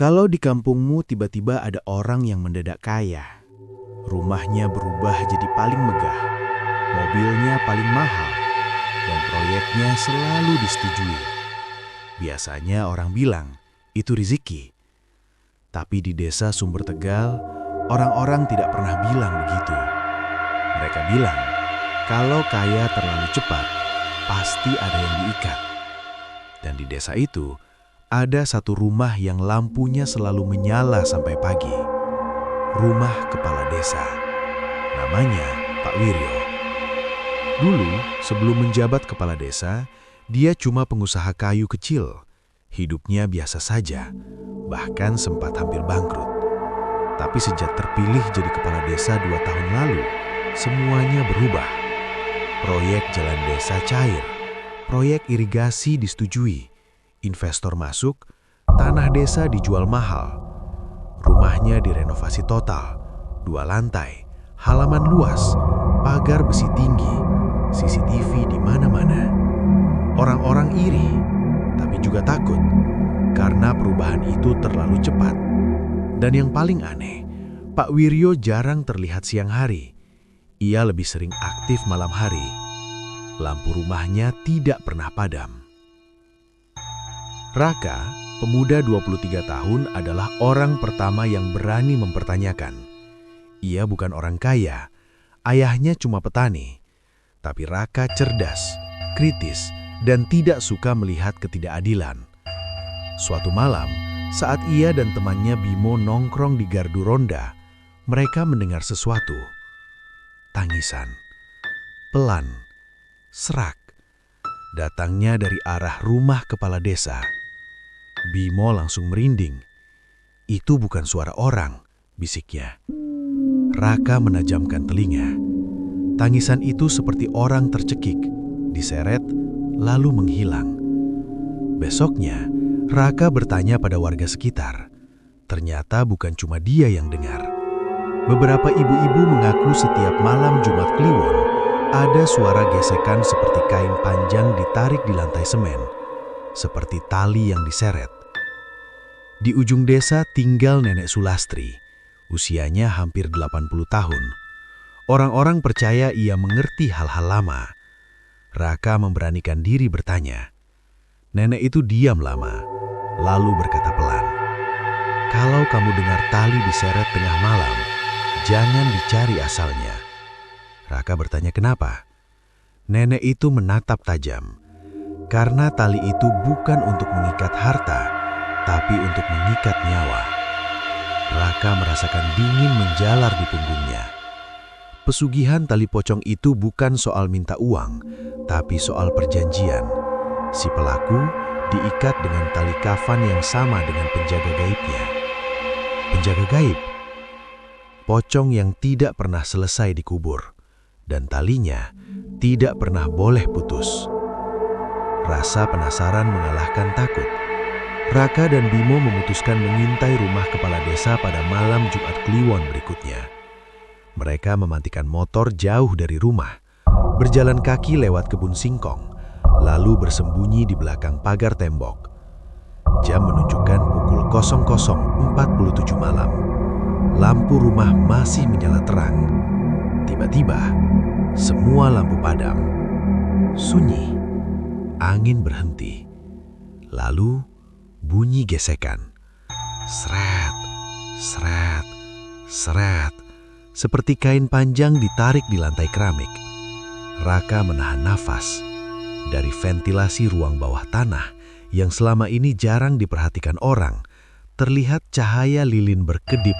Kalau di kampungmu tiba-tiba ada orang yang mendadak kaya, rumahnya berubah jadi paling megah, mobilnya paling mahal, dan proyeknya selalu disetujui. Biasanya orang bilang, itu rezeki. Tapi di desa Sumber Tegal, orang-orang tidak pernah bilang begitu. Mereka bilang, kalau kaya terlalu cepat, pasti ada yang diikat. Dan di desa itu, ada satu rumah yang lampunya selalu menyala sampai pagi. Rumah kepala desa. Namanya Pak Wiryo. Dulu, sebelum menjabat kepala desa, dia cuma pengusaha kayu kecil. Hidupnya biasa saja, bahkan sempat hampir bangkrut. Tapi sejak terpilih jadi kepala desa 2 tahun lalu, semuanya berubah. Proyek jalan desa cair, proyek irigasi disetujui, investor masuk, tanah desa dijual mahal. Rumahnya direnovasi total, 2 lantai, halaman luas, pagar besi tinggi, CCTV di mana-mana. Orang-orang iri, tapi juga takut, karena perubahan itu terlalu cepat. Dan yang paling aneh, Pak Wiryo jarang terlihat siang hari. Ia lebih sering aktif malam hari. Lampu rumahnya tidak pernah padam. Raka, pemuda 23 tahun, adalah orang pertama yang berani mempertanyakan. Ia bukan orang kaya, ayahnya cuma petani. Tapi Raka cerdas, kritis, dan tidak suka melihat ketidakadilan. Suatu malam, saat ia dan temannya Bimo nongkrong di gardu ronda, mereka mendengar sesuatu. Tangisan. Pelan. Serak. Datangnya dari arah rumah kepala desa. Bimo langsung merinding. Itu bukan suara orang, bisiknya. Raka menajamkan telinga. Tangisan itu seperti orang tercekik, diseret, lalu menghilang. Besoknya, Raka bertanya pada warga sekitar. Ternyata bukan cuma dia yang dengar. Beberapa ibu-ibu mengaku setiap malam Jumat Kliwon, ada suara gesekan seperti kain panjang ditarik di lantai semen, seperti tali yang diseret. Di ujung desa tinggal Nenek Sulastri, usianya hampir 80 tahun. Orang-orang percaya ia mengerti hal-hal lama. Raka memberanikan diri bertanya. Nenek itu diam lama, lalu berkata pelan, "Kalau kamu dengar tali diseret tengah malam, jangan dicari asalnya." Raka bertanya kenapa. Nenek itu menatap tajam. Karena tali itu bukan untuk mengikat harta, tapi untuk mengikat nyawa. Raka merasakan dingin menjalar di punggungnya. Pesugihan tali pocong itu bukan soal minta uang, tapi soal perjanjian. Si pelaku diikat dengan tali kafan yang sama dengan penjaga gaibnya. Penjaga gaib? Pocong yang tidak pernah selesai dikubur. Dan talinya tidak pernah boleh putus. Rasa penasaran mengalahkan takut. Raka dan Bimo memutuskan mengintai rumah kepala desa pada malam Jumat Kliwon berikutnya. Mereka memantikan motor jauh dari rumah, berjalan kaki lewat kebun singkong, lalu bersembunyi di belakang pagar tembok. Jam menunjukkan pukul 00.47 malam. Lampu rumah masih menyala terang. Tiba-tiba, semua lampu padam. Sunyi. Angin berhenti. Lalu, bunyi gesekan. Seret, seret, seret. Seperti kain panjang ditarik di lantai keramik. Raka menahan nafas. Dari ventilasi ruang bawah tanah yang selama ini jarang diperhatikan orang, terlihat cahaya lilin berkedip.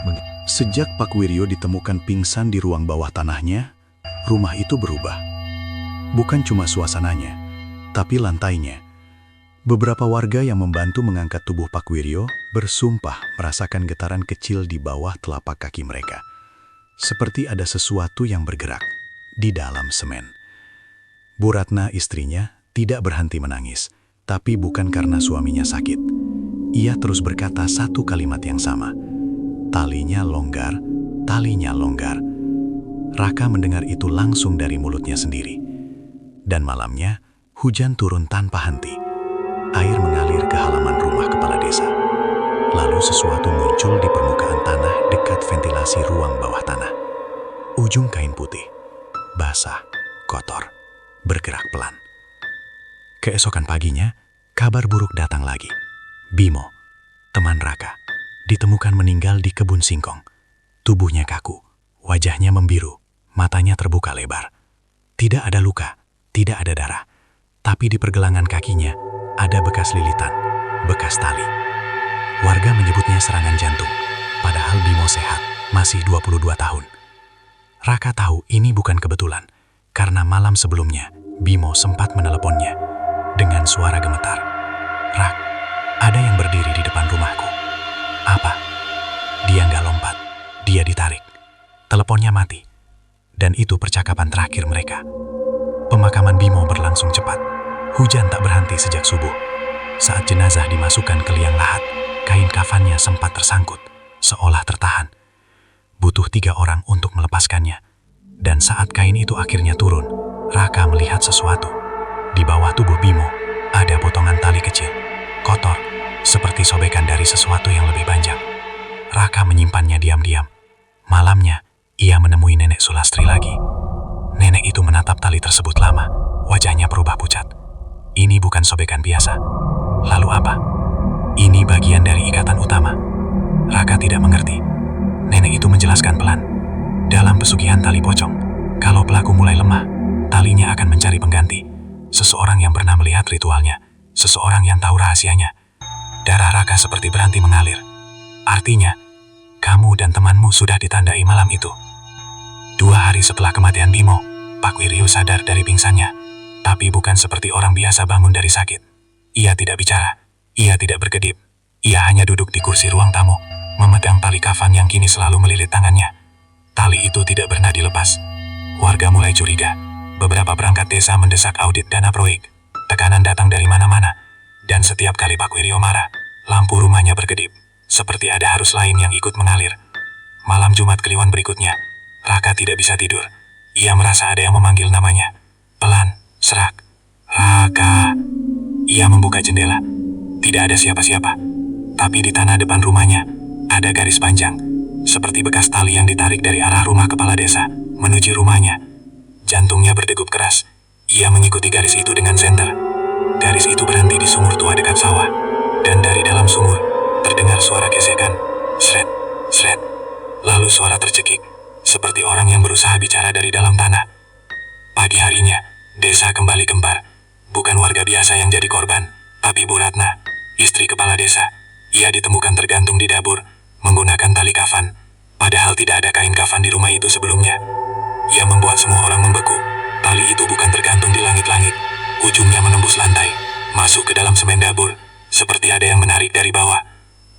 Sejak Pak Wiryo ditemukan pingsan di ruang bawah tanahnya, rumah itu berubah. Bukan cuma suasananya, tapi lantainya. Beberapa warga yang membantu mengangkat tubuh Pak Wiryo bersumpah merasakan getaran kecil di bawah telapak kaki mereka. Seperti ada sesuatu yang bergerak di dalam semen. Bu Ratna, istrinya, tidak berhenti menangis, tapi bukan karena suaminya sakit. Ia terus berkata satu kalimat yang sama. Talinya longgar, talinya longgar. Raka mendengar itu langsung dari mulutnya sendiri. Dan malamnya, hujan turun tanpa henti. Air mengalir ke halaman rumah kepala desa. Lalu sesuatu muncul di permukaan tanah dekat ventilasi ruang bawah tanah. Ujung kain putih, basah, kotor, bergerak pelan. Keesokan paginya, kabar buruk datang lagi. Bimo, teman Raka, ditemukan meninggal di kebun singkong. Tubuhnya kaku, wajahnya membiru, matanya terbuka lebar. Tidak ada luka, tidak ada darah, tapi di pergelangan kakinya ada bekas lilitan, bekas tali. Warga menyebutnya serangan jantung, padahal Bimo sehat, masih 22 tahun. Raka tahu ini bukan kebetulan, karena malam sebelumnya Bimo sempat meneleponnya dengan suara gemetar. "Rak, ada yang berdiri di depan rumahku." "Apa?" Dia nggak lompat, dia ditarik. Teleponnya mati, dan itu percakapan terakhir mereka. Pemakaman Bimo berlangsung cepat. Hujan tak berhenti sejak subuh. Saat jenazah dimasukkan ke liang lahat, kain kafannya sempat tersangkut, seolah tertahan. Butuh 3 orang untuk melepaskannya. Dan saat kain itu akhirnya turun, Raka melihat sesuatu. Di bawah tubuh Bimo, ada potongan tali kecil, kotor, seperti sobekan dari sesuatu yang lebih panjang. Raka menyimpannya diam-diam. Malamnya, ia menemui Nenek Sulastri lagi. Nenek itu menatap tali tersebut lama, wajahnya berubah pucat. Ini bukan sobekan biasa. Lalu apa? Ini bagian dari ikatan utama. Raka tidak mengerti. Nenek itu menjelaskan pelan. Dalam pesugihan tali pocong, kalau pelaku mulai lemah, talinya akan mencari pengganti. Seseorang yang pernah melihat ritualnya, seseorang yang tahu rahasianya. Darah Raka seperti berhenti mengalir. Artinya, kamu dan temanmu sudah ditandai malam itu. 2 hari setelah kematian Bimo, Pak Wiryo sadar dari pingsannya. Tapi bukan seperti orang biasa bangun dari sakit. Ia tidak bicara, ia tidak berkedip. Ia hanya duduk di kursi ruang tamu, memegang tali kafan yang kini selalu melilit tangannya. Tali itu tidak pernah dilepas. Warga mulai curiga. Beberapa perangkat desa mendesak audit dana proyek. Tekanan datang dari mana-mana. Dan setiap kali Pak Wiryo marah, lampu rumahnya berkedip. Seperti ada arus lain yang ikut mengalir. Malam Jumat Kliwon berikutnya, Raka tidak bisa tidur. Ia merasa ada yang memanggil namanya. Pelan, serak. "Raka." Ia membuka jendela. Tidak ada siapa-siapa. Tapi di tanah depan rumahnya, ada garis panjang. Seperti bekas tali yang ditarik dari arah rumah kepala desa, menuju rumahnya. Jantungnya berdegup keras. Ia mengikuti garis itu dengan senter. Garis itu berhenti di sumur tua dekat sawah. Dan dari dalam sumur, terdengar suara gesekan. Sret, sret. Lalu suara tercekik, seperti orang yang berusaha bicara dari dalam tanah. Pagi harinya, desa kembali gempar. Bukan warga biasa yang jadi korban, tapi Bu Ratna, istri kepala desa. Ia ditemukan tergantung di dapur, menggunakan tali kafan. Padahal tidak ada kain kafan di rumah itu sebelumnya. Ia membuat semua orang membeku. Tali itu bukan tergantung di langit-langit. Ujungnya menembus lantai, masuk ke dalam semen dapur, seperti ada yang menarik dari bawah.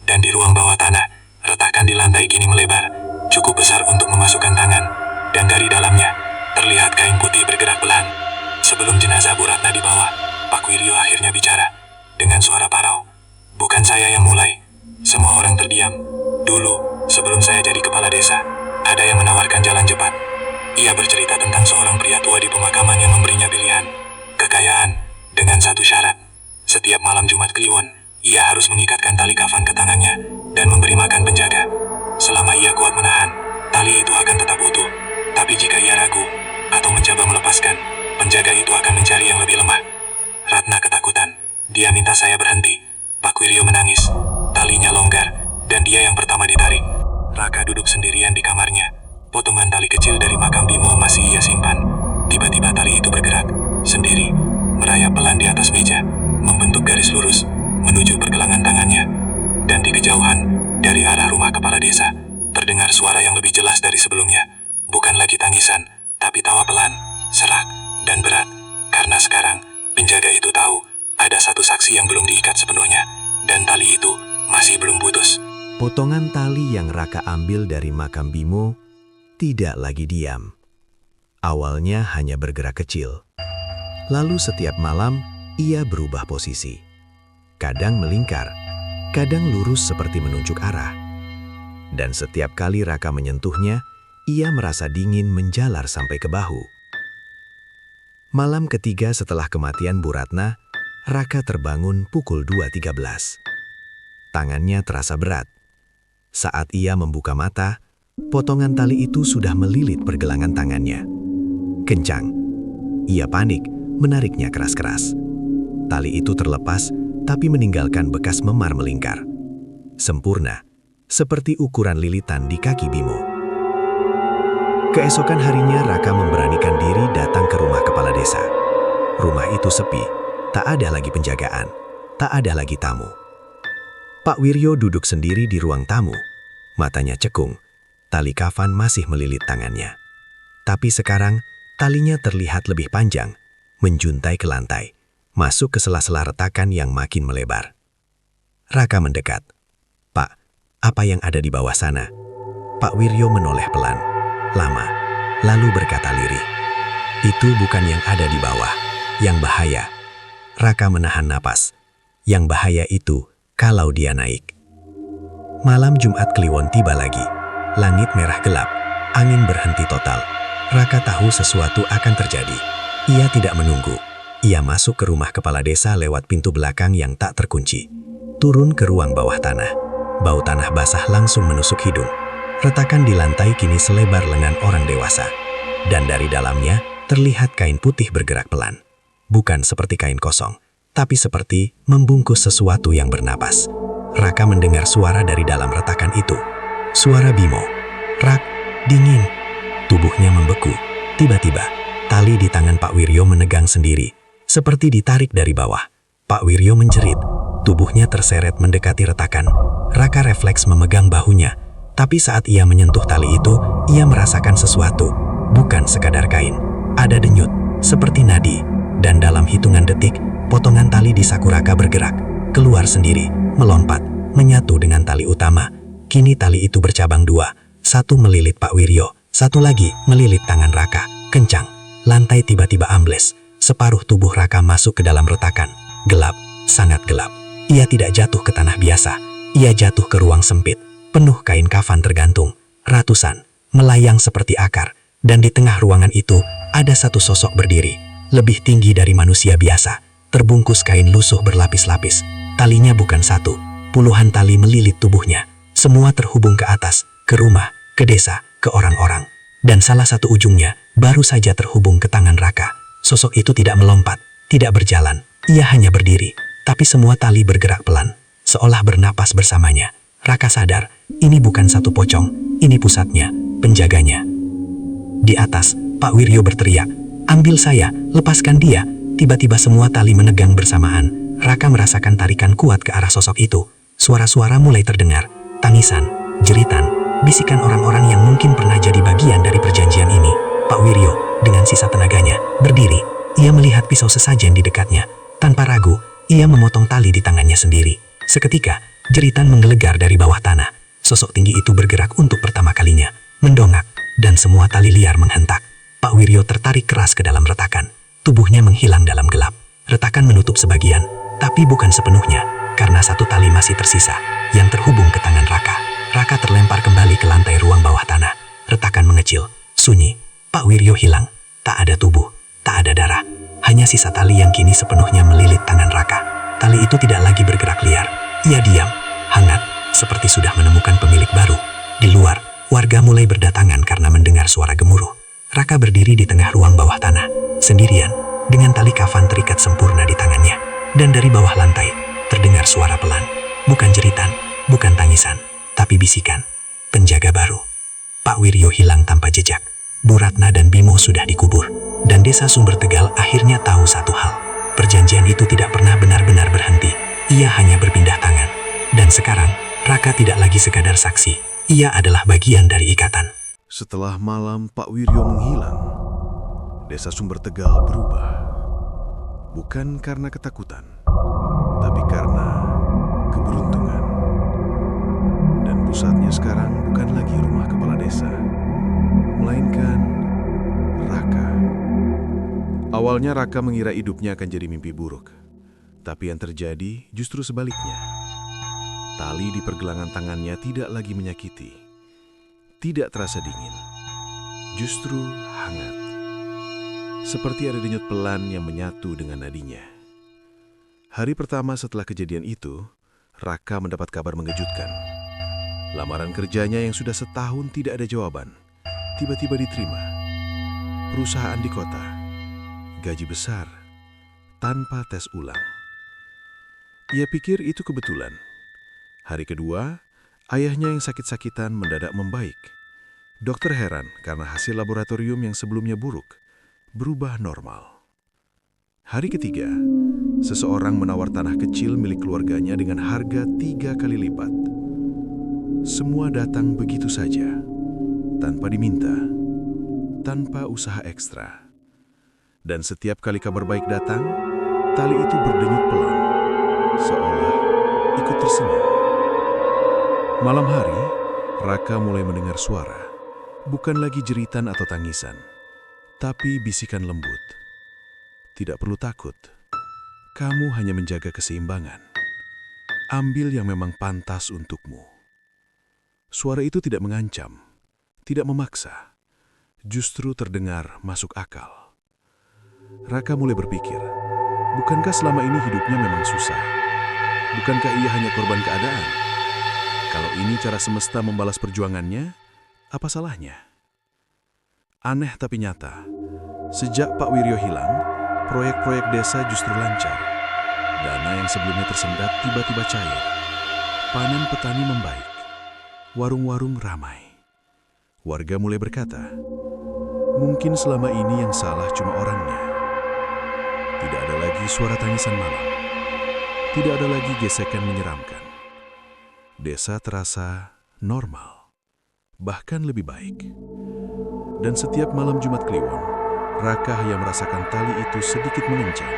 Dan di ruang bawah tanah, retakan di lantai kini melebar, cukup besar untuk memasukkan tangan. Dan dari dalamnya, terlihat kain putih bergerak pelan. Sebelum jenazah Bu Ratna dibawa, Pak Wiryo akhirnya bicara dengan suara parau. "Bukan saya yang mulai." Semua orang terdiam. "Dulu, sebelum saya jadi kepala desa, ada yang menawarkan jalan cepat." Ia bercerita tentang seorang pria tua di pemakaman yang memberinya pilihan, kekayaan, dengan satu syarat. Setiap malam Jumat Kliwon, ia harus mengikatkan tali kafan ke tangannya dan memberi makan penjaga. Selama ia kuat menahan, tali itu akan tetap utuh. Tapi jika ia ragu atau mencoba melepaskan, penjaga itu akan mencari yang lebih lemah. Ratna ketakutan. Dia minta saya berhenti. Pak Wiryo menangis. Talinya longgar, dan dia yang pertama ditarik. Raka duduk sendirian di kamarnya. Potongan tali kecil dari makam Bimo masih ia simpan. Tiba-tiba tali itu bergerak, sendiri, merayap pelan di atas meja, membentuk garis lurus, menuju pergelangan tangannya. Dan di kejauhan, dari arah rumah kepala desa, terdengar suara yang lebih jelas dari sebelumnya. Bukan lagi tangisan, tapi tawa pelan, serak, dan berat. Karena sekarang, penjaga itu tahu, ada satu saksi yang belum diikat sepenuhnya, dan tali itu masih belum putus. Potongan tali yang Raka ambil dari makam Bimo tidak lagi diam. Awalnya hanya bergerak kecil. Lalu setiap malam, ia berubah posisi. Kadang melingkar, kadang lurus seperti menunjuk arah. Dan setiap kali Raka menyentuhnya, ia merasa dingin menjalar sampai ke bahu. Malam ketiga setelah kematian Bu Ratna, Raka terbangun pukul 2.13. Tangannya terasa berat. Saat ia membuka mata, potongan tali itu sudah melilit pergelangan tangannya. Kencang. Ia panik, menariknya keras-keras. Tali itu terlepas, tapi meninggalkan bekas memar melingkar. Sempurna, seperti ukuran lilitan di kaki Bimo. Keesokan harinya Raka memberanikan diri datang ke rumah kepala desa. Rumah itu sepi, tak ada lagi penjagaan, tak ada lagi tamu. Pak Wiryo duduk sendiri di ruang tamu. Matanya cekung, tali kafan masih melilit tangannya. Tapi sekarang, talinya terlihat lebih panjang, menjuntai ke lantai, masuk ke sela-sela retakan yang makin melebar. Raka mendekat. "Pak, apa yang ada di bawah sana?" Pak Wiryo menoleh pelan, lama, lalu berkata lirih, "Itu bukan yang ada di bawah, yang bahaya." Raka menahan napas. Yang bahaya itu kalau dia naik. Malam Jumat Kliwon tiba lagi. Langit merah gelap, angin berhenti total. Raka tahu sesuatu akan terjadi. Ia tidak menunggu. Ia masuk ke rumah kepala desa lewat pintu belakang yang tak terkunci. Turun ke ruang bawah tanah. Bau tanah basah langsung menusuk hidung. Retakan di lantai kini selebar lengan orang dewasa. Dan dari dalamnya terlihat kain putih bergerak pelan. Bukan seperti kain kosong, tapi seperti membungkus sesuatu yang bernapas. Raka mendengar suara dari dalam retakan itu. Suara Bimo. Rak, dingin. Tubuhnya membeku. Tiba-tiba, tali di tangan Pak Wiryo menegang sendiri, seperti ditarik dari bawah. Pak Wiryo menjerit. Tubuhnya terseret mendekati retakan. Raka refleks memegang bahunya. Tapi saat ia menyentuh tali itu, ia merasakan sesuatu. Bukan sekadar kain. Ada denyut, seperti nadi. Dan dalam hitungan detik, potongan tali di saku Raka bergerak, keluar sendiri, melompat, menyatu dengan tali utama. Kini tali itu bercabang dua, satu melilit Pak Wiryo, satu lagi melilit tangan Raka, kencang. Lantai tiba-tiba ambles, separuh tubuh Raka masuk ke dalam retakan. Gelap, sangat gelap. Ia tidak jatuh ke tanah biasa, ia jatuh ke ruang sempit, penuh kain kafan tergantung, ratusan, melayang seperti akar. Dan di tengah ruangan itu, ada satu sosok berdiri, lebih tinggi dari manusia biasa, terbungkus kain lusuh berlapis-lapis. Talinya bukan satu, puluhan tali melilit tubuhnya. Semua terhubung ke atas, ke rumah, ke desa, ke orang-orang. Dan salah satu ujungnya baru saja terhubung ke tangan Raka. Sosok itu tidak melompat, tidak berjalan. Ia hanya berdiri, tapi semua tali bergerak pelan, seolah bernapas bersamanya. Raka sadar, ini bukan satu pocong, ini pusatnya, penjaganya. Di atas, Pak Wiryo berteriak, "Ambil saya, lepaskan dia." Tiba-tiba semua tali menegang bersamaan. Raka merasakan tarikan kuat ke arah sosok itu. Suara-suara mulai terdengar. Tangisan, jeritan, bisikan orang-orang yang mungkin pernah jadi bagian dari perjanjian ini. Pak Wiryo, dengan sisa tenaganya, berdiri. Ia melihat pisau sesajen di dekatnya. Tanpa ragu, ia memotong tali di tangannya sendiri. Seketika, jeritan menggelegar dari bawah tanah. Sosok tinggi itu bergerak untuk pertama kalinya. Mendongak, dan semua tali liar menghentak. Pak Wiryo tertarik keras ke dalam retakan. Tubuhnya menghilang dalam gelap. Retakan menutup sebagian, tapi bukan sepenuhnya, karena satu tali masih tersisa, yang terhubung ke tangan Raka. Raka terlempar kembali ke lantai ruang bawah tanah. Retakan mengecil, sunyi. Pak Wiryo hilang. Tak ada tubuh, tak ada darah. Hanya sisa tali yang kini sepenuhnya melilit tangan Raka. Tali itu tidak lagi bergerak liar. Ia diam, hangat, seperti sudah menemukan pemilik baru. Di luar, warga mulai berdatangan karena mendengar suara gemuruh. Raka berdiri di tengah ruang bawah tanah, sendirian, dengan tali kafan terikat sempurna di tangannya. Dan dari bawah lantai, terdengar suara pelan. Bukan jeritan, bukan tangisan, tapi bisikan. Penjaga baru. Pak Wiryo hilang tanpa jejak. Bu Ratna dan Bimo sudah dikubur. Dan desa Sumber Tegal akhirnya tahu satu hal. Perjanjian itu tidak pernah benar-benar berhenti. Ia hanya berpindah tangan. Dan sekarang, Raka tidak lagi sekadar saksi. Ia adalah bagian dari ikatan. Setelah malam Pak Wiryo menghilang, desa Sumber Tegal berubah. Bukan karena ketakutan, tapi karena keberuntungan. Dan pusatnya sekarang bukan lagi rumah kepala desa, melainkan Raka. Awalnya Raka mengira hidupnya akan jadi mimpi buruk, tapi yang terjadi justru sebaliknya. Tali di pergelangan tangannya tidak lagi menyakiti. Tidak terasa dingin, justru hangat. Seperti ada denyut pelan yang menyatu dengan nadinya. Hari pertama setelah kejadian itu, Raka mendapat kabar mengejutkan. Lamaran kerjanya yang sudah setahun tidak ada jawaban, tiba-tiba diterima. Perusahaan di kota, gaji besar, tanpa tes ulang. Ia pikir itu kebetulan. Hari kedua, ayahnya yang sakit-sakitan mendadak membaik. Dokter heran karena hasil laboratorium yang sebelumnya buruk berubah normal. Hari ketiga, seseorang menawar tanah kecil milik keluarganya dengan harga 3 kali lipat. Semua datang begitu saja, tanpa diminta, tanpa usaha ekstra. Dan setiap kali kabar baik datang, tali itu berdenyut pelan, seolah ikut tersenyum. Malam hari, Raka mulai mendengar suara, bukan lagi jeritan atau tangisan, tapi bisikan lembut. Tidak perlu takut, kamu hanya menjaga keseimbangan. Ambil yang memang pantas untukmu. Suara itu tidak mengancam, tidak memaksa, justru terdengar masuk akal. Raka mulai berpikir, bukankah selama ini hidupnya memang susah? Bukankah ia hanya korban keadaan? Kalau ini cara semesta membalas perjuangannya, apa salahnya? Aneh tapi nyata, sejak Pak Wiryo hilang, proyek-proyek desa justru lancar. Dana yang sebelumnya tersendat tiba-tiba cair. Panen petani membaik. Warung-warung ramai. Warga mulai berkata, mungkin selama ini yang salah cuma orangnya. Tidak ada lagi suara tangisan malam. Tidak ada lagi gesekan menyeramkan. Desa terasa normal, bahkan lebih baik. Dan setiap malam Jumat Kliwon, Raka yang merasakan tali itu sedikit mengencang,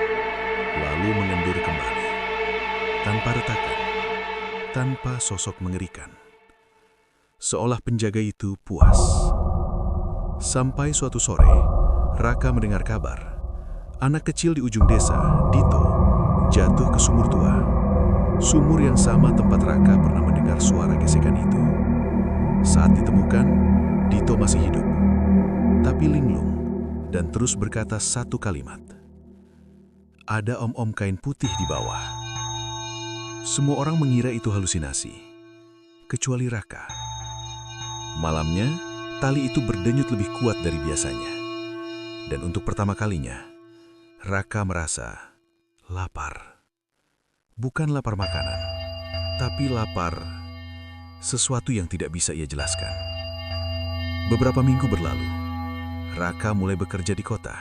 lalu mengendur kembali. Tanpa retakan, tanpa sosok mengerikan. Seolah penjaga itu puas. Sampai suatu sore, Raka mendengar kabar. Anak kecil di ujung desa, Dito, jatuh ke sumur tua. Sumur yang sama tempat Raka pernah mendengar suara gesekan itu. Saat ditemukan, Dito masih hidup, tapi linglung dan terus berkata satu kalimat. Ada om-om kain putih di bawah. Semua orang mengira itu halusinasi, kecuali Raka. Malamnya, tali itu berdenyut lebih kuat dari biasanya. Dan untuk pertama kalinya, Raka merasa lapar. Bukan lapar makanan, tapi lapar sesuatu yang tidak bisa ia jelaskan. Beberapa minggu berlalu, Raka mulai bekerja di kota.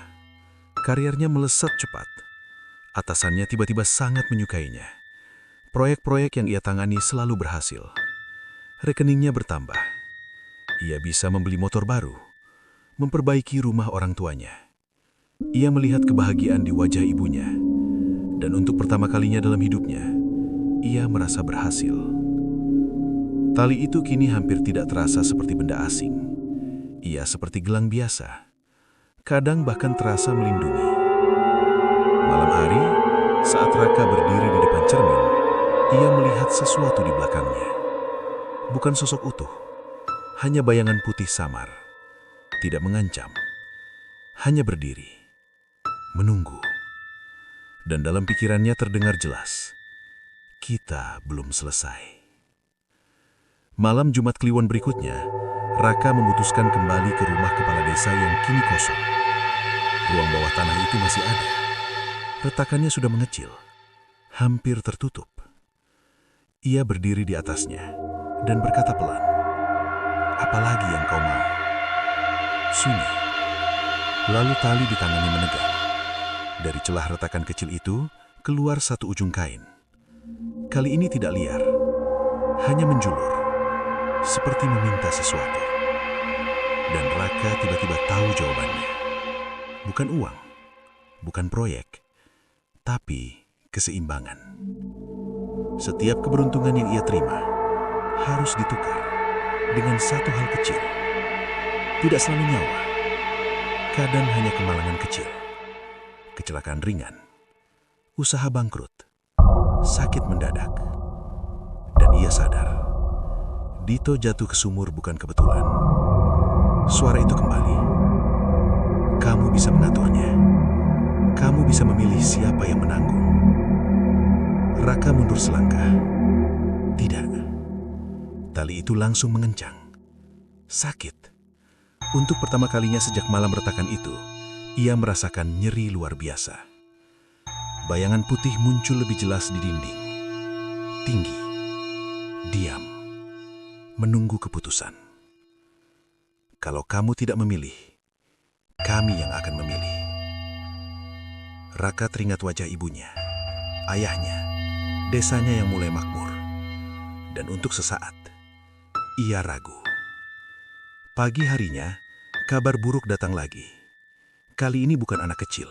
Karirnya melesat cepat. Atasannya tiba-tiba sangat menyukainya. Proyek-proyek yang ia tangani selalu berhasil. Rekeningnya bertambah. Ia bisa membeli motor baru, memperbaiki rumah orang tuanya. Ia melihat kebahagiaan di wajah ibunya. Dan untuk pertama kalinya dalam hidupnya, ia merasa berhasil. Tali itu kini hampir tidak terasa seperti benda asing. Ia seperti gelang biasa. Kadang bahkan terasa melindungi. Malam hari, saat Raka berdiri di depan cermin, ia melihat sesuatu di belakangnya. Bukan sosok utuh, hanya bayangan putih samar. Tidak mengancam, hanya berdiri, menunggu. Dan dalam pikirannya terdengar jelas, kita belum selesai. Malam Jumat Kliwon berikutnya, Raka memutuskan kembali ke rumah kepala desa yang kini kosong. Ruang bawah tanah itu masih ada. Retakannya sudah mengecil, hampir tertutup. Ia berdiri di atasnya dan berkata pelan, "Apalagi yang kau mau?" Sunyi. Lalu tali di tangannya menegang. Dari celah retakan kecil itu, keluar satu ujung kain. Kali ini tidak liar, hanya menjulur, seperti meminta sesuatu. Dan Raka tiba-tiba tahu jawabannya. Bukan uang, bukan proyek, tapi keseimbangan. Setiap keberuntungan yang ia terima harus ditukar dengan satu hal kecil. Tidak selalu nyawa, kadang hanya kemalangan kecil, kecelakaan ringan, usaha bangkrut, sakit mendadak. Dan ia sadar, Dito jatuh ke sumur bukan kebetulan. Suara itu kembali. Kamu bisa mengaturnya. Kamu bisa memilih siapa yang menanggung. Raka mundur selangkah. Tidak. Tali itu langsung mengencang. Sakit. Untuk pertama kalinya sejak malam retakan itu, ia merasakan nyeri luar biasa. Bayangan putih muncul lebih jelas di dinding. Tinggi. Diam. Menunggu keputusan. Kalau kamu tidak memilih, kami yang akan memilih. Raka teringat wajah ibunya, ayahnya, desanya yang mulai makmur. Dan untuk sesaat, ia ragu. Pagi harinya, kabar buruk datang lagi. Kali ini bukan anak kecil,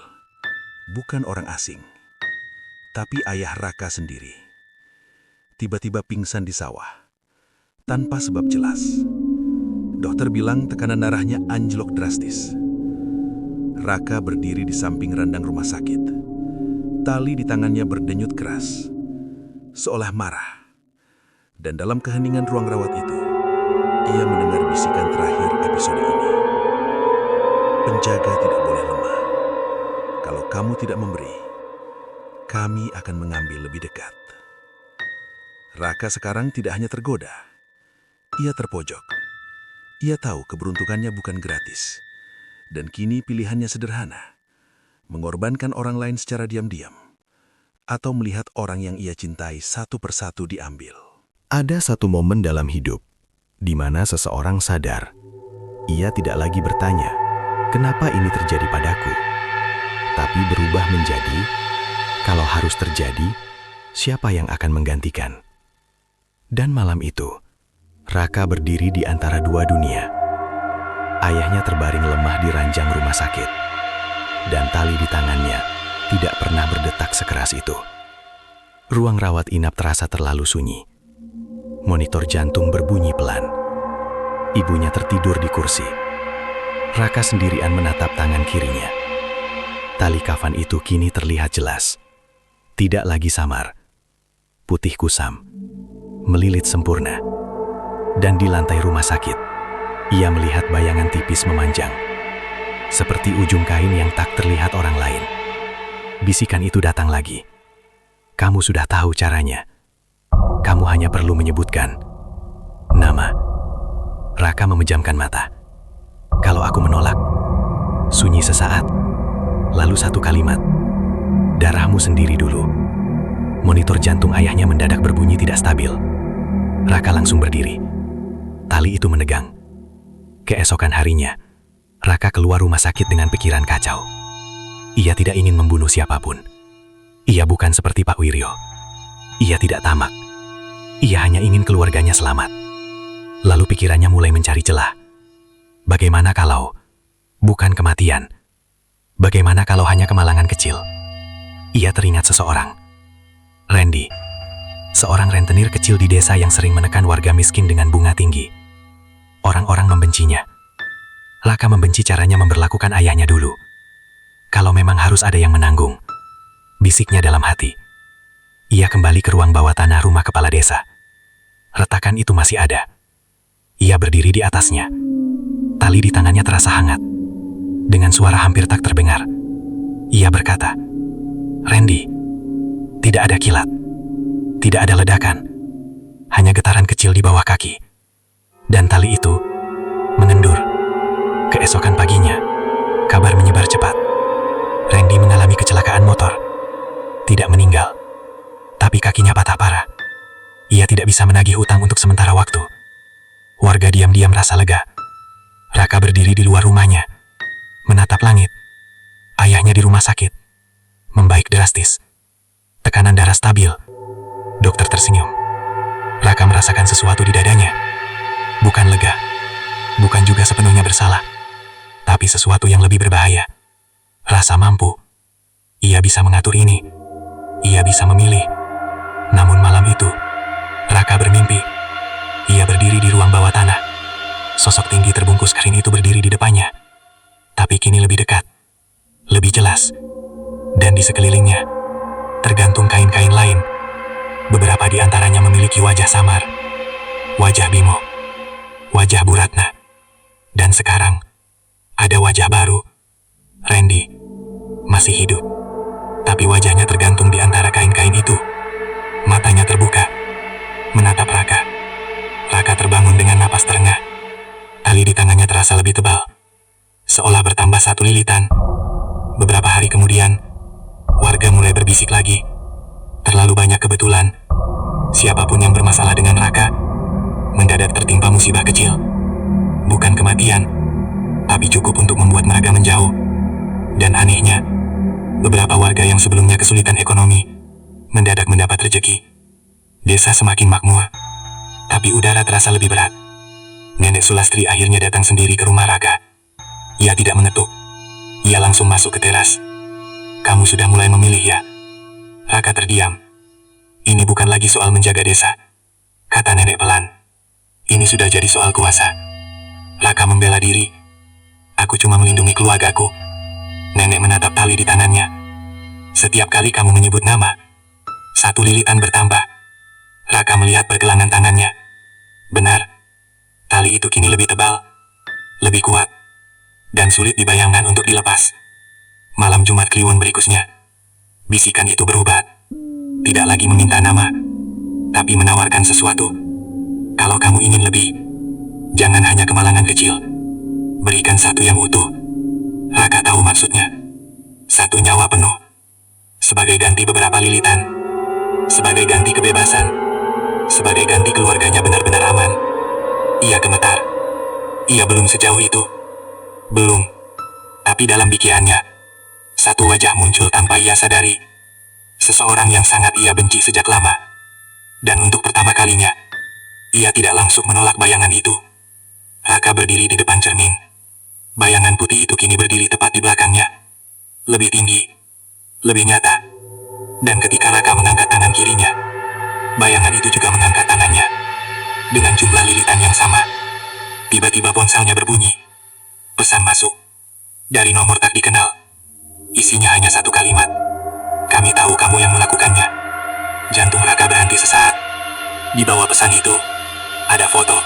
bukan orang asing, tapi ayah Raka sendiri. Tiba-tiba pingsan di sawah, tanpa sebab jelas. Dokter bilang tekanan darahnya anjlok drastis. Raka berdiri di samping randang rumah sakit. Tali di tangannya berdenyut keras, seolah marah. Dan dalam keheningan ruang rawat itu, ia mendengar bisikan terakhir episode ini. Penjaga tidak boleh lemah. Kalau kamu tidak memberi, kami akan mengambil lebih dekat. Raka sekarang tidak hanya tergoda, ia terpojok. Ia tahu keberuntungannya bukan gratis. Dan kini pilihannya sederhana. Mengorbankan orang lain secara diam-diam. Atau melihat orang yang ia cintai satu persatu diambil. Ada satu momen dalam hidup di mana seseorang sadar. Ia tidak lagi bertanya, kenapa ini terjadi padaku? Tapi berubah menjadi, kalau harus terjadi, siapa yang akan menggantikan? Dan malam itu, Raka berdiri di antara dua dunia. Ayahnya terbaring lemah di ranjang rumah sakit. Dan tali di tangannya tidak pernah berdetak sekeras itu. Ruang rawat inap terasa terlalu sunyi. Monitor jantung berbunyi pelan. Ibunya tertidur di kursi. Raka sendirian menatap tangan kirinya. Tali kafan itu kini terlihat jelas. Tidak lagi samar. Putih kusam. Melilit sempurna. Dan di lantai rumah sakit, ia melihat bayangan tipis memanjang. Seperti ujung kain yang tak terlihat orang lain. Bisikan itu datang lagi. Kamu sudah tahu caranya. Kamu hanya perlu menyebutkan nama. Raka memejamkan mata. Kalau aku menolak, sunyi sesaat. Lalu satu kalimat. Darahmu sendiri dulu. Monitor jantung ayahnya mendadak berbunyi tidak stabil. Raka langsung berdiri. Tali itu menegang. Keesokan harinya, Raka keluar rumah sakit dengan pikiran kacau. Ia tidak ingin membunuh siapapun. Ia bukan seperti Pak Wiryo. Ia tidak tamak. Ia hanya ingin keluarganya selamat. Lalu pikirannya mulai mencari celah. Bagaimana kalau bukan kematian? Bagaimana kalau hanya kemalangan kecil? Ia teringat seseorang. Randy. Seorang rentenir kecil di desa yang sering menekan warga miskin dengan bunga tinggi. Orang-orang membencinya. Raka membenci caranya memperlakukan ayahnya dulu. Kalau memang harus ada yang menanggung, bisiknya dalam hati. Ia kembali ke ruang bawah tanah rumah kepala desa. Retakan itu masih ada. Ia berdiri di atasnya. Tali di tangannya terasa hangat. Dengan suara hampir tak terdengar, ia berkata, Randy, tidak ada kilat. Tidak ada ledakan. Hanya getaran kecil di bawah kaki. Dan tali itu mengendur. Keesokan paginya, kabar menyebar cepat. Randy mengalami kecelakaan motor. Tidak meninggal, tapi kakinya patah parah. Ia tidak bisa menagih hutang untuk sementara waktu. Warga diam-diam rasa lega. Raka berdiri di luar rumahnya, menatap langit. Ayahnya di rumah sakit. Membaik drastis. Tekanan darah stabil. Dokter tersenyum. Raka merasakan sesuatu di dadanya. Bukan lega. Bukan juga sepenuhnya bersalah. Tapi sesuatu yang lebih berbahaya. Rasa mampu. Ia bisa mengatur ini. Ia bisa memilih. Namun malam itu, Raka bermimpi. Ia berdiri di ruang bawah tanah. Sosok tinggi terbungkus kain itu berdiri di depannya. Tapi kini lebih dekat. Lebih jelas. Dan di sekelilingnya, tergantung kain-kain lain. Beberapa di antaranya memiliki wajah samar. Wajah Bimo. Wajah Bu Ratna. Dan sekarang, ada wajah baru. Randy. Masih hidup. Tapi wajahnya tergantung di antara kain-kain itu. Matanya terbuka. menatap Raka. Raka terbangun dengan napas terengah. Tali di tangannya terasa lebih tebal, seolah bertambah satu lilitan. Beberapa hari kemudian, warga mulai berbisik lagi. Terlalu banyak kebetulan. Siapapun yang bermasalah dengan Raka, mendadak tertimpa musibah kecil. Bukan kematian, tapi cukup untuk membuat mereka menjauh. Dan anehnya, beberapa warga yang sebelumnya kesulitan ekonomi, mendadak mendapat rezeki. Desa semakin makmur, tapi udara terasa lebih berat. Nenek Sulastri akhirnya datang sendiri ke rumah Raka. Ia tidak mengetuk. Ia langsung masuk ke teras. "Kamu sudah mulai memilih ya?" Raka terdiam. "Ini bukan lagi soal menjaga desa," kata nenek pelan. "Ini sudah jadi soal kuasa." Raka membela diri. "Aku cuma melindungi keluargaku." Nenek menatap tali di tangannya. "Setiap kali kamu menyebut nama, satu lilitan bertambah." Raka melihat pergelangan tangannya. Benar, tali itu kini lebih tebal, lebih kuat, dan sulit dibayangkan untuk dilepas. Malam Jumat Kliwon berikutnya, bisikan itu berubah. Tidak lagi meminta nama, tapi menawarkan sesuatu. "Kalau kamu ingin lebih, jangan hanya kemalangan kecil. Berikan satu yang utuh." Raka tahu maksudnya. Satu nyawa penuh. Sebagai ganti beberapa lilitan. Sebagai ganti kebebasan. Sebagai ganti keluarganya benar-benar aman. Ia gemetar. Ia belum sejauh itu. Belum. Tapi dalam pikirannya, satu wajah muncul tanpa ia sadari. Seseorang yang sangat ia benci sejak lama. Dan untuk pertama kalinya, ia tidak langsung menolak bayangan itu. Raka berdiri di depan cermin. Bayangan putih itu kini berdiri tepat di belakangnya. Lebih tinggi, lebih nyata. Dan ketika Raka mengangkat tangan kirinya, bayangan itu juga mengangkat tangannya. Dengan jumlah lilitan yang sama. Tiba-tiba ponselnya berbunyi. Pesan masuk. Dari nomor tak dikenal. Isinya hanya satu kalimat. "Kami tahu kamu yang melakukannya." Jantung Raka berhenti sesaat. Di bawah pesan itu, ada foto.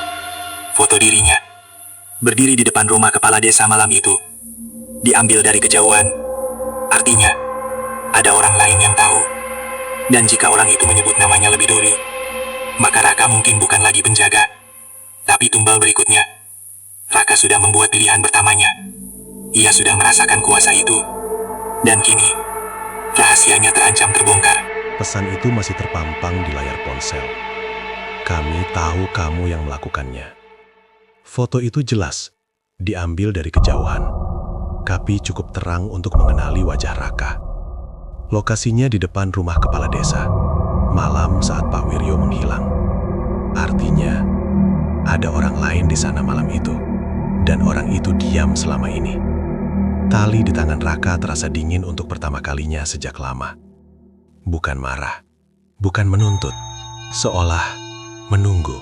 Foto dirinya. Berdiri di depan rumah kepala desa malam itu. Diambil dari kejauhan. Artinya, ada orang lain yang tahu. Dan jika orang itu menyebut namanya lebih dulu, maka Raka mungkin bukan lagi penjaga. Tapi tumbal berikutnya, Raka sudah membuat pilihan pertamanya. Ia sudah merasakan kuasa itu. Dan kini, rahasianya terancam terbongkar. Pesan itu masih terpampang di layar ponsel. "Kami tahu kamu yang melakukannya." Foto itu jelas, diambil dari kejauhan. Tapi cukup terang untuk mengenali wajah Raka. Lokasinya di depan rumah kepala desa. Malam saat Pak Wiryo menghilang. Artinya, ada orang lain di sana malam itu. Dan orang itu diam selama ini. Tali di tangan Raka terasa dingin untuk pertama kalinya sejak lama. Bukan marah, bukan menuntut, seolah menunggu.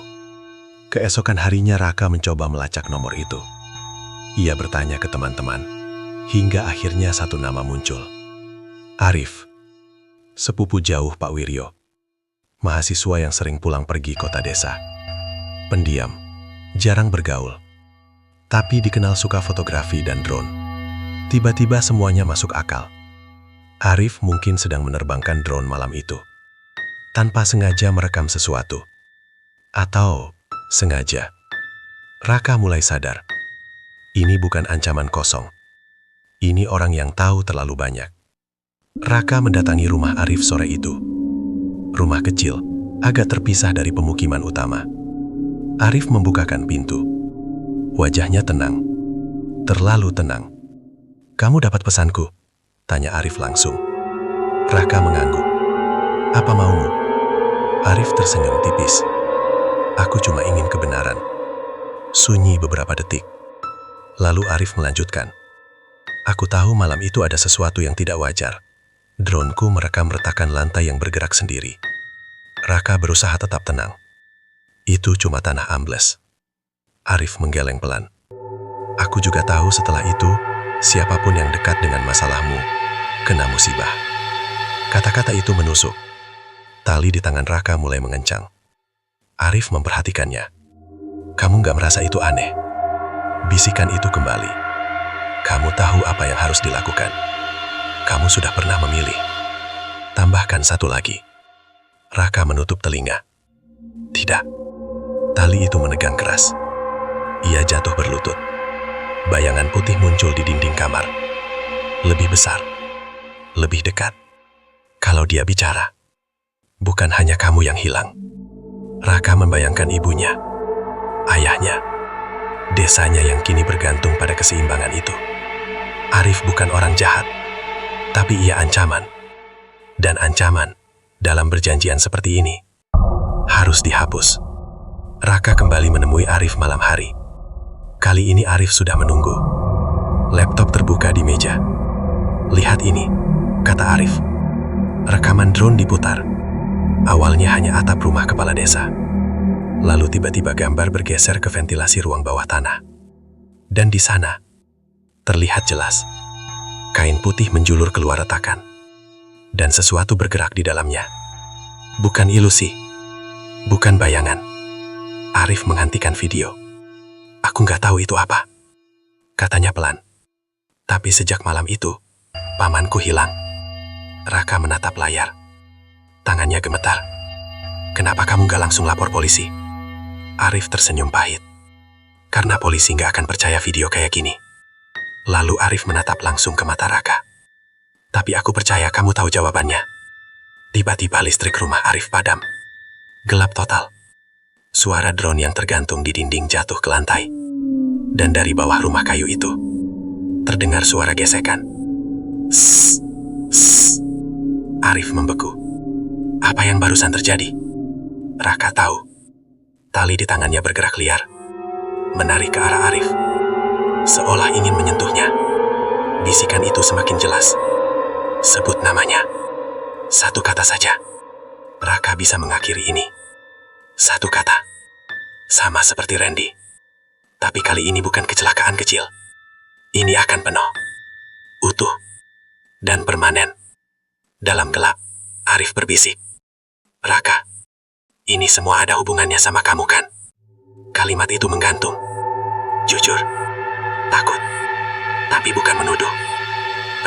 Keesokan harinya Raka mencoba melacak nomor itu. Ia bertanya ke teman-teman, hingga akhirnya satu nama muncul. Arif, sepupu jauh Pak Wiryo. Mahasiswa yang sering pulang pergi kota desa. Pendiam, jarang bergaul. Tapi dikenal suka fotografi dan drone. Tiba-tiba semuanya masuk akal. Arif mungkin sedang menerbangkan drone malam itu. Tanpa sengaja merekam sesuatu. Atau sengaja. Raka mulai sadar. Ini bukan ancaman kosong. Ini orang yang tahu terlalu banyak. Raka mendatangi rumah Arif sore itu. Rumah kecil, agak terpisah dari pemukiman utama. Arif membukakan pintu. Wajahnya tenang. Terlalu tenang. "Kamu dapat pesanku?" tanya Arif langsung. Raka mengangguk. "Apa maumu?" Arif tersenyum tipis. "Aku cuma ingin kebenaran." Sunyi beberapa detik. Lalu Arif melanjutkan. "Aku tahu malam itu ada sesuatu yang tidak wajar. Droneku merekam retakan lantai yang bergerak sendiri." Raka berusaha tetap tenang. "Itu cuma tanah ambles." Arif menggeleng pelan. "Aku juga tahu setelah itu, siapapun yang dekat dengan masalahmu, kena musibah." Kata-kata itu menusuk. Tali di tangan Raka mulai mengencang. Arif memperhatikannya. "Kamu gak merasa itu aneh?" Bisikan itu kembali. "Kamu tahu apa yang harus dilakukan. Kamu sudah pernah memilih." Tambahkan satu lagi. Raka menutup telinga. Tidak. Tali itu menegang keras. Ia jatuh berlutut. Bayangan putih muncul di dinding kamar. Lebih besar. Lebih dekat. Kalau dia bicara, bukan hanya kamu yang hilang. Raka membayangkan ibunya, ayahnya, desanya yang kini bergantung pada keseimbangan itu. Arif bukan orang jahat, tapi ia ancaman. Dan ancaman dalam berjanjian seperti ini harus dihapus. Raka kembali menemui Arif malam hari. Kali ini Arif sudah menunggu. Laptop terbuka di meja. Lihat ini, kata Arif. Rekaman drone diputar. Awalnya hanya atap rumah kepala desa. Lalu tiba-tiba gambar bergeser ke ventilasi ruang bawah tanah. Dan di sana, terlihat jelas, kain putih menjulur keluar retakan. Dan sesuatu bergerak di dalamnya. Bukan ilusi. Bukan bayangan. Arif menghentikan video. Aku nggak tahu itu apa, katanya pelan. Tapi sejak malam itu, pamanku hilang. Raka menatap layar. Tangannya gemetar. Kenapa kamu nggak langsung lapor polisi? Arif tersenyum pahit. Karena polisi nggak akan percaya video kayak gini. Lalu Arif menatap langsung ke mata Raka. Tapi aku percaya kamu tahu jawabannya. Tiba-tiba listrik rumah Arif padam. Gelap total. Suara drone yang tergantung di dinding jatuh ke lantai. Dan dari bawah rumah kayu itu, terdengar suara gesekan. Sss, sss. Arif membeku. Apa yang barusan terjadi? Raka tahu. Tali di tangannya bergerak liar. Menarik ke arah Arif. Seolah ingin menyentuhnya. Bisikan itu semakin jelas. Sebut namanya. Satu kata saja. Raka bisa mengakhiri ini. Satu kata. Sama seperti Randy. Tapi kali ini bukan kecelakaan kecil. Ini akan penuh. Utuh. Dan permanen. Dalam gelap, Arif berbisik. Raka, ini semua ada hubungannya sama kamu kan? Kalimat itu menggantung. Jujur. Takut. Tapi bukan menuduh.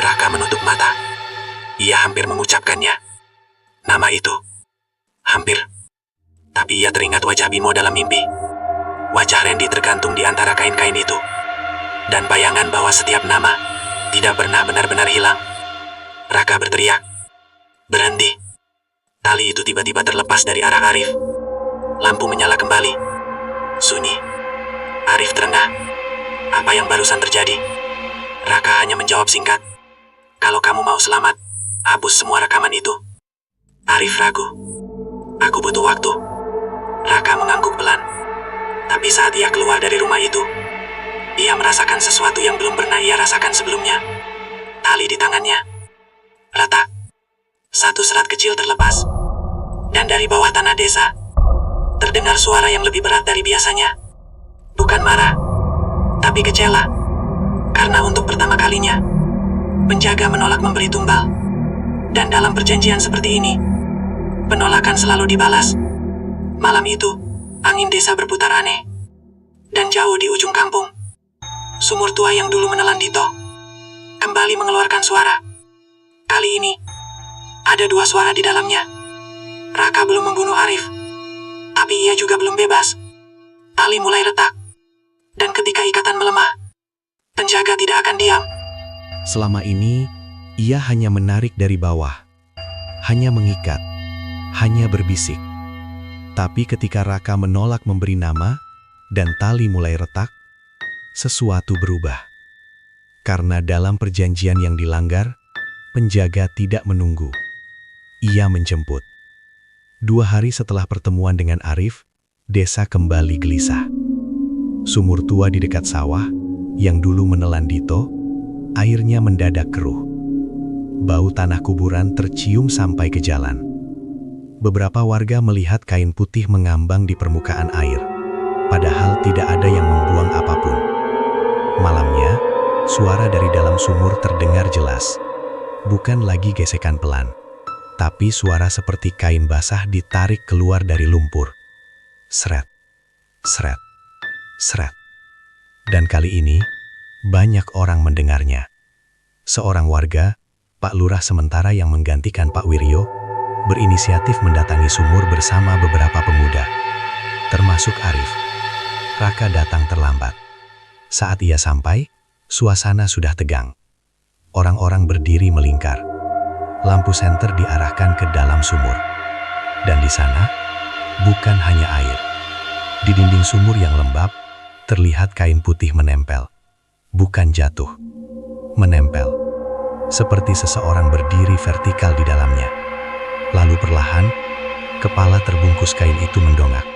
Raka menutup mata. Ia hampir mengucapkannya. Nama itu. Hampir. Tapi ia teringat wajah Bimo dalam mimpi. Wajah Randy tergantung di antara kain-kain itu. Dan bayangan bahwa setiap nama tidak pernah benar-benar hilang. Raka berteriak. Berhenti. Tali itu tiba-tiba terlepas dari arah Arif. Lampu menyala kembali. Sunyi. Arif terengah. Apa yang barusan terjadi? Raka hanya menjawab singkat. Kalau kamu mau selamat, hapus semua rekaman itu. Arif ragu. Aku butuh waktu. Raka mengangguk pelan. Tapi saat ia keluar dari rumah itu, ia merasakan sesuatu yang belum pernah ia rasakan sebelumnya. Tali di tangannya. Retak. Satu serat kecil terlepas. Dan dari bawah tanah desa, terdengar suara yang lebih berat dari biasanya. Bukan marah, tapi kecewa. Karena untuk pertama kalinya, penjaga menolak memberi tumbal. Dan dalam perjanjian seperti ini, penolakan selalu dibalas. Malam itu, angin desa berputar aneh. Dan jauh di ujung kampung, sumur tua yang dulu menelan Dito kembali mengeluarkan suara. Kali ini, ada dua suara di dalamnya. Raka belum membunuh Arif, tapi ia juga belum bebas. Tali mulai retak. Dan ketika ikatan melemah, penjaga tidak akan diam. Selama ini, ia hanya menarik dari bawah. Hanya mengikat. Hanya berbisik. Tapi ketika Raka menolak memberi nama, dan tali mulai retak, sesuatu berubah. Karena dalam perjanjian yang dilanggar, penjaga tidak menunggu. Ia menjemput. 2 hari setelah pertemuan dengan Arif, desa kembali gelisah. Sumur tua di dekat sawah, yang dulu menelan Dito, airnya mendadak keruh. Bau tanah kuburan tercium sampai ke jalan. Beberapa warga melihat kain putih mengambang di permukaan air, padahal tidak ada yang membuang apapun. Malamnya, suara dari dalam sumur terdengar jelas. Bukan lagi gesekan pelan, tapi suara seperti kain basah ditarik keluar dari lumpur. Seret, seret, seret. Dan kali ini, banyak orang mendengarnya. Seorang warga, Pak Lurah sementara yang menggantikan Pak Wiryo, berinisiatif mendatangi sumur bersama beberapa pemuda. termasuk Arif. Raka datang terlambat. Saat ia sampai, suasana sudah tegang. Orang-orang berdiri melingkar. Lampu senter diarahkan ke dalam sumur. Dan di sana, bukan hanya air. Di dinding sumur yang lembab, terlihat kain putih menempel. Bukan jatuh, menempel. Seperti seseorang berdiri vertikal di dalamnya. Lalu perlahan, kepala terbungkus kain itu mendongak.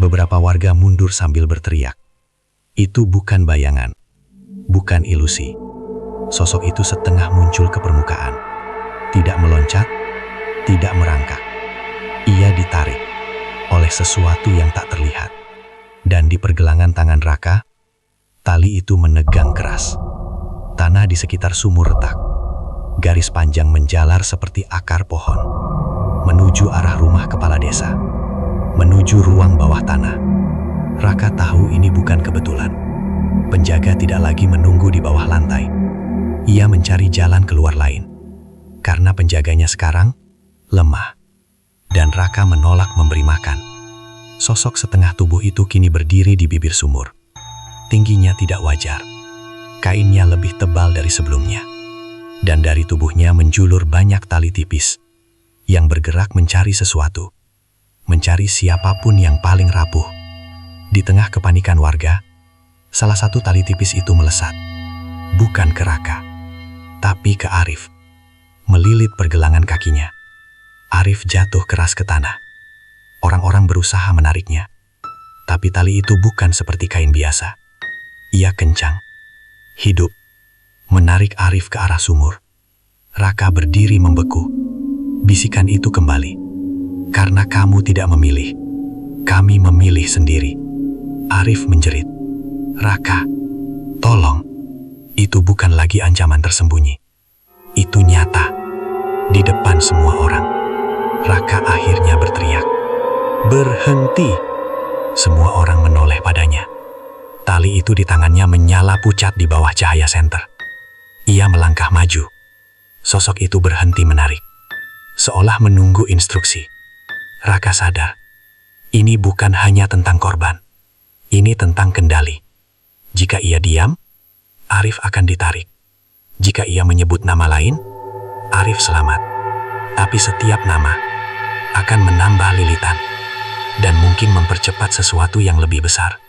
Beberapa warga mundur sambil berteriak. Itu bukan bayangan, bukan ilusi. Sosok itu setengah muncul ke permukaan. Tidak meloncat, tidak merangkak. Ia ditarik oleh sesuatu yang tak terlihat. Dan di pergelangan tangan Raka, tali itu menegang keras. Tanah di sekitar sumur retak. Garis panjang menjalar seperti akar pohon. Menuju arah rumah kepala desa. Menuju ruang bawah tanah. Raka tahu ini bukan kebetulan. Penjaga tidak lagi menunggu di bawah lantai. Ia mencari jalan keluar lain. Karena penjaganya sekarang lemah. Dan Raka menolak memberi makan. Sosok setengah tubuh itu kini berdiri di bibir sumur. Tingginya tidak wajar. Kainnya lebih tebal dari sebelumnya. Dan dari tubuhnya menjulur banyak tali tipis yang bergerak mencari sesuatu. Mencari siapapun yang paling rapuh. Di tengah kepanikan warga, salah satu tali tipis itu melesat. Bukan ke Raka, tapi ke Arif. Melilit pergelangan kakinya. Arif jatuh keras ke tanah. Orang-orang berusaha menariknya. Tapi tali itu bukan seperti kain biasa. Ia kencang, hidup, menarik Arif ke arah sumur. Raka berdiri membeku. Bisikan itu kembali. Karena kamu tidak memilih, kami memilih sendiri. Arif menjerit. Raka, tolong. Itu bukan lagi ancaman tersembunyi. Itu nyata. Di depan semua orang. Raka akhirnya berteriak. Berhenti. Semua orang menoleh padanya. Tali itu di tangannya menyala pucat di bawah cahaya senter. Ia melangkah maju. Sosok itu berhenti menarik. Seolah menunggu instruksi. Raka sadar, ini bukan hanya tentang korban. Ini tentang kendali. Jika ia diam, Arif akan ditarik. Jika ia menyebut nama lain, Arif selamat. Tapi setiap nama akan menambah lilitan dan mungkin mempercepat sesuatu yang lebih besar.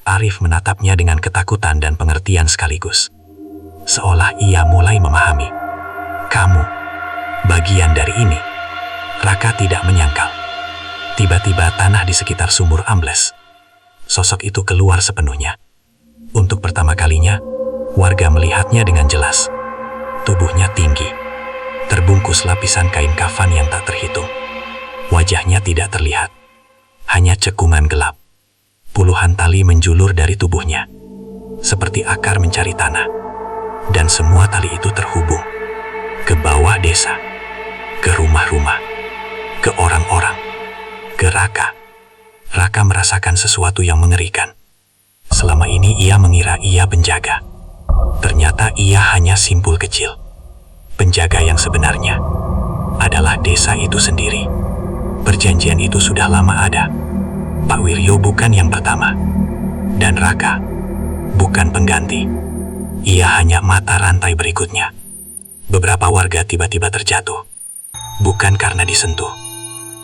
Arif menatapnya dengan ketakutan dan pengertian sekaligus. Seolah ia mulai memahami. Kamu, bagian dari ini. Raka tidak menyangkal. Tiba-tiba tanah di sekitar sumur ambles. Sosok itu keluar sepenuhnya. Untuk pertama kalinya, warga melihatnya dengan jelas. Tubuhnya tinggi, terbungkus lapisan kain kafan yang tak terhitung. Wajahnya tidak terlihat, hanya cekungan gelap. Puluhan tali menjulur dari tubuhnya, seperti akar mencari tanah. Dan semua tali itu terhubung ke bawah desa, ke rumah-rumah, ke orang-orang, ke Raka. Raka merasakan sesuatu yang mengerikan. Selama ini ia mengira ia penjaga. Ternyata ia hanya simpul kecil. Penjaga yang sebenarnya adalah desa itu sendiri. Perjanjian itu sudah lama ada. Pak Wiryo bukan yang pertama. Dan Raka bukan pengganti. Ia hanya mata rantai berikutnya. Beberapa warga tiba-tiba terjatuh. Bukan karena disentuh,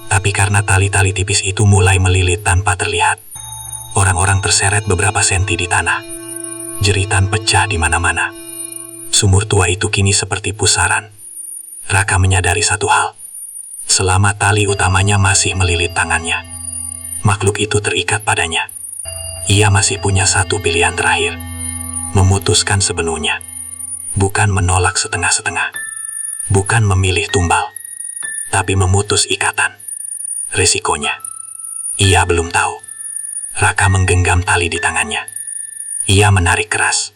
tapi karena tali-tali tipis itu mulai melilit tanpa terlihat. Orang-orang terseret beberapa senti di tanah. Jeritan pecah di mana-mana. Sumur tua itu kini seperti pusaran. Raka menyadari satu hal. Selama tali utamanya masih melilit tangannya, makhluk itu terikat padanya. Ia masih punya satu pilihan terakhir. Memutuskan sepenuhnya. Bukan menolak setengah-setengah. Bukan memilih tumbal. Tapi memutus ikatan. Resikonya, ia belum tahu. Raka menggenggam tali di tangannya. Ia menarik keras.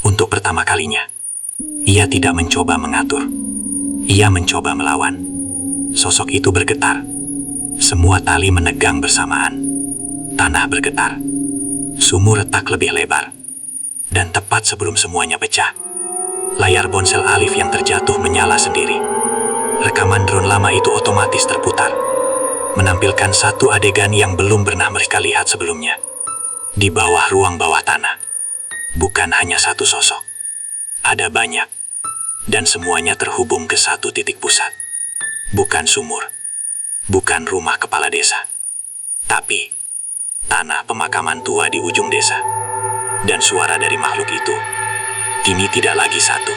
Untuk pertama kalinya, ia tidak mencoba mengatur. Ia mencoba melawan. Sosok itu bergetar. Semua tali menegang bersamaan. Tanah bergetar. Sumur retak lebih lebar. Dan tepat sebelum semuanya pecah, layar ponsel Alif yang terjatuh menyala sendiri. Rekaman drone lama itu otomatis terputar. menampilkan satu adegan yang belum pernah mereka lihat sebelumnya. Di bawah ruang bawah tanah, bukan hanya satu sosok, ada banyak, dan semuanya terhubung ke satu titik pusat. Bukan sumur, bukan rumah kepala desa, tapi tanah pemakaman tua di ujung desa. Dan suara dari makhluk itu kini tidak lagi satu,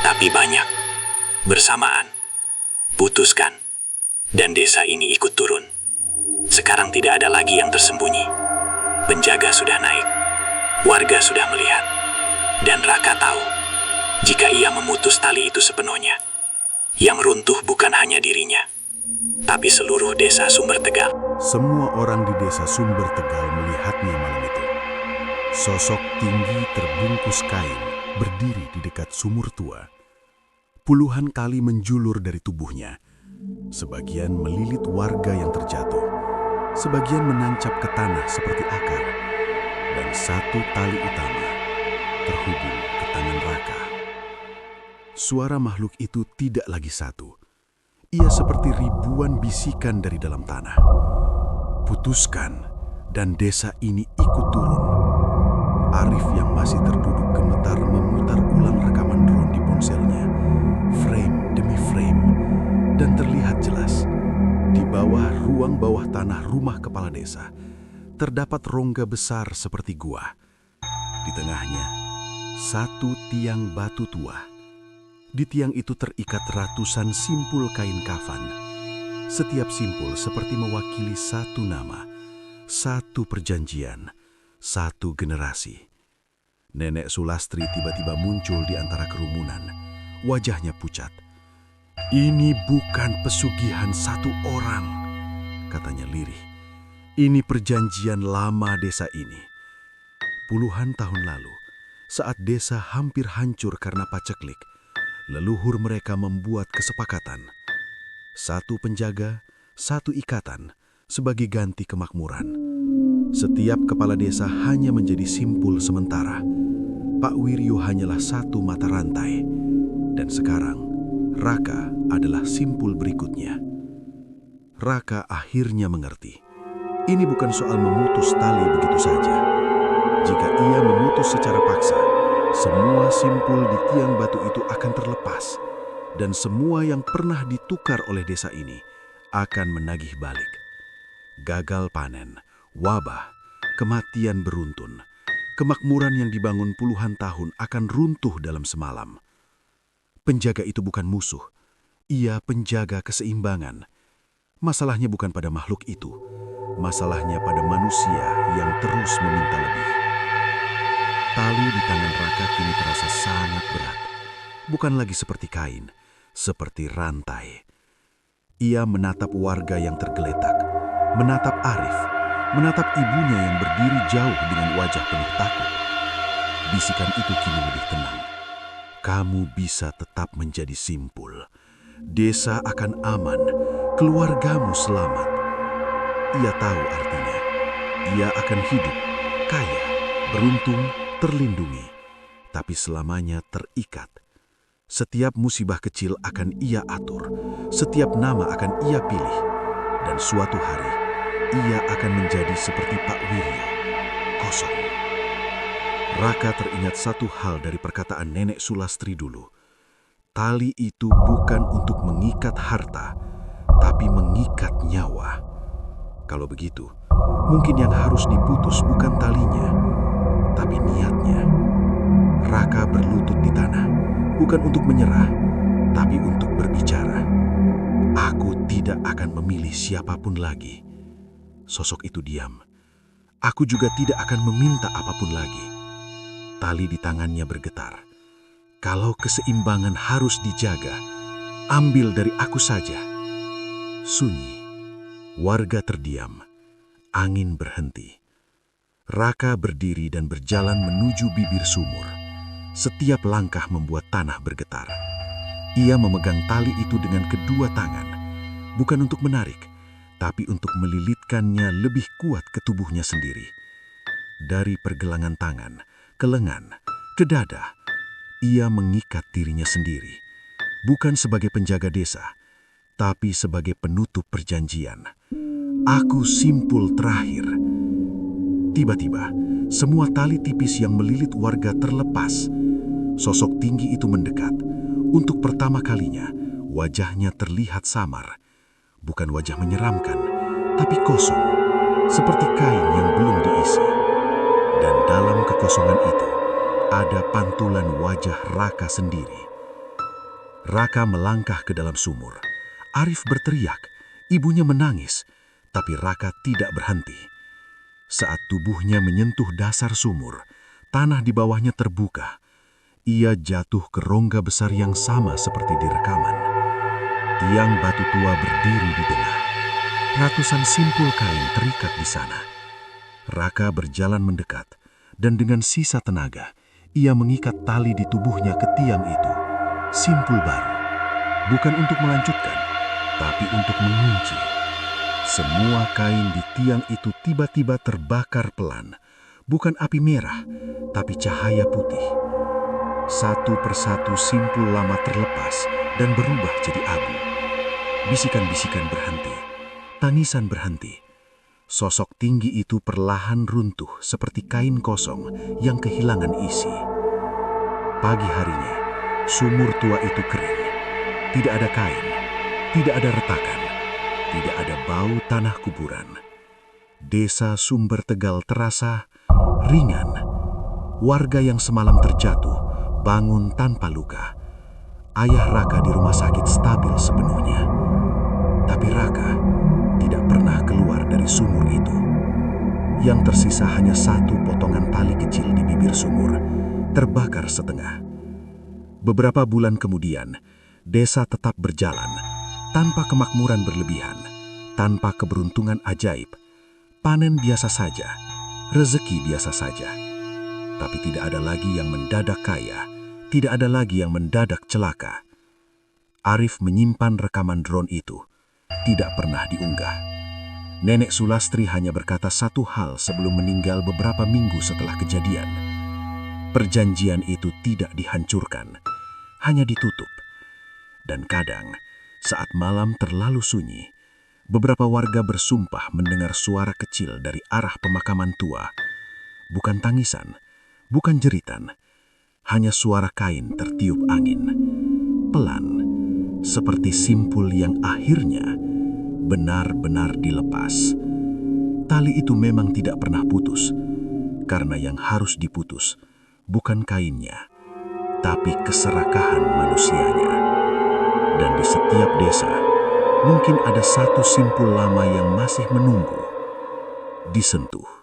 tapi banyak, bersamaan. Putuskan, dan desa ini ikut turun. Sekarang tidak ada lagi yang tersembunyi. Penjaga sudah naik, warga sudah melihat, dan Raka tahu, jika ia memutus tali itu sepenuhnya, yang runtuh bukan hanya dirinya, tapi seluruh desa Sumber Tegal. Semua orang di desa Sumber Tegal melihatnya malam itu. Sosok tinggi terbungkus kain berdiri di dekat sumur tua. Puluhan kali menjulur dari tubuhnya. Sebagian melilit warga yang terjatuh. Sebagian menancap ke tanah seperti akar. Dan satu tali utama terhubung ke tangan Raka. Suara makhluk itu tidak lagi satu. Ia seperti ribuan bisikan dari dalam tanah. Putuskan, dan desa ini ikut turun. Arif yang masih terduduk gemetar memutar ulang rekaman drone di ponselnya, frame demi frame, dan terlihat jelas di bawah ruang bawah tanah rumah kepala desa terdapat rongga besar seperti gua. Di tengahnya, satu tiang batu tua. Di tiang itu terikat ratusan simpul kain kafan. Setiap simpul seperti mewakili satu nama, satu perjanjian, satu generasi. Nenek Sulastri tiba-tiba muncul di antara kerumunan. Wajahnya pucat. "Ini bukan pesugihan satu orang," katanya lirih. "Ini perjanjian lama desa ini. Puluhan tahun lalu, saat desa hampir hancur karena paceklik, leluhur mereka membuat kesepakatan. Satu penjaga, satu ikatan, sebagai ganti kemakmuran. Setiap kepala desa hanya menjadi simpul sementara. Pak Wiryo hanyalah satu mata rantai. Dan sekarang, Raka adalah simpul berikutnya." Raka akhirnya mengerti. Ini bukan soal memutus tali begitu saja. Jika ia memutus secara paksa, semua simpul di tiang batu itu akan terlepas. Dan semua yang pernah ditukar oleh desa ini akan menagih balik. Gagal panen, wabah, kematian beruntun, kemakmuran yang dibangun puluhan tahun akan runtuh dalam semalam. Penjaga itu bukan musuh, ia penjaga keseimbangan. Masalahnya bukan pada makhluk itu, masalahnya pada manusia yang terus meminta lebih. Tali di tangan Raka kini terasa sangat berat, bukan lagi seperti kain, seperti rantai. Ia menatap warga yang tergeletak, menatap Arif, menatap ibunya yang berdiri jauh dengan wajah penuh takut. Bisikan itu kini lebih tenang. "Kamu bisa tetap menjadi simpul. Desa akan aman, keluargamu selamat." Ia tahu artinya. Ia akan hidup, kaya, beruntung, terlindungi, tapi selamanya terikat. Setiap musibah kecil akan ia atur, setiap nama akan ia pilih, dan suatu hari ia akan menjadi seperti Pak Wiryo, kosong. Raka teringat satu hal dari perkataan Nenek Sulastri dulu. Tali itu bukan untuk mengikat harta, tapi mengikat nyawa. Kalau begitu, mungkin yang harus diputus bukan talinya, tapi niatnya. Raka berlutut di tanah, bukan untuk menyerah, tapi untuk berbicara. "Aku tidak akan memilih siapapun lagi." Sosok itu diam. "Aku juga tidak akan meminta apapun lagi." Tali di tangannya bergetar. "Kalau keseimbangan harus dijaga, ambil dari aku saja." Sunyi. Warga terdiam. Angin berhenti. Raka berdiri dan berjalan menuju bibir sumur. Setiap langkah membuat tanah bergetar. Ia memegang tali itu dengan kedua tangan, bukan untuk menarik, tapi untuk melilitkannya lebih kuat ke tubuhnya sendiri. Dari pergelangan tangan, ke lengan, ke dada, ia mengikat dirinya sendiri. Bukan sebagai penjaga desa, tapi sebagai penutup perjanjian. Aku simpul terakhir. Tiba-tiba, semua tali tipis yang melilit warga terlepas. Sosok tinggi itu mendekat. Untuk pertama kalinya, wajahnya terlihat samar. Bukan wajah menyeramkan, tapi kosong, seperti kain yang belum diisi. Dan dalam kekosongan itu, ada pantulan wajah Raka sendiri. Raka melangkah ke dalam sumur. Arif berteriak, ibunya menangis, tapi Raka tidak berhenti. Saat tubuhnya menyentuh dasar sumur, tanah di bawahnya terbuka. Ia jatuh ke rongga besar yang sama seperti di rekaman. Tiang batu tua berdiri di tengah. Ratusan simpul kain terikat di sana. Raka berjalan mendekat, dan dengan sisa tenaga, ia mengikat tali di tubuhnya ke tiang itu. Simpul baru, bukan untuk melanjutkan, tapi untuk mengunci. Semua kain di tiang itu tiba-tiba terbakar pelan. Bukan api merah, tapi cahaya putih. Satu persatu simpul lama terlepas dan berubah jadi abu. Bisikan-bisikan berhenti, tangisan berhenti. Sosok tinggi itu perlahan runtuh seperti kain kosong yang kehilangan isi. Pagi harinya, sumur tua itu kering. Tidak ada kain, tidak ada retakan, tidak ada bau tanah kuburan. Desa Sumber Tegal terasa ringan. Warga yang semalam terjatuh bangun tanpa luka. Ayah Raka di rumah sakit stabil sepenuhnya. Tapi Raka tidak pernah keluar dari sumur itu. Yang tersisa hanya satu potongan tali kecil di bibir sumur, terbakar setengah. Beberapa bulan kemudian, desa tetap berjalan, tanpa kemakmuran berlebihan, tanpa keberuntungan ajaib. Panen biasa saja, rezeki biasa saja. Tapi tidak ada lagi yang mendadak kaya, tidak ada lagi yang mendadak celaka. Arif menyimpan rekaman drone itu, tidak pernah diunggah. Nenek Sulastri hanya berkata satu hal sebelum meninggal beberapa minggu setelah kejadian. Perjanjian itu tidak dihancurkan, hanya ditutup. Dan kadang, saat malam terlalu sunyi, beberapa warga bersumpah mendengar suara kecil dari arah pemakaman tua. Bukan tangisan, bukan jeritan, hanya suara kain tertiup angin. Pelan, seperti simpul yang akhirnya benar-benar dilepas. Tali itu memang tidak pernah putus, karena yang harus diputus bukan kainnya, tapi keserakahan manusianya. Dan di setiap desa, mungkin ada satu simpul lama yang masih menunggu disentuh.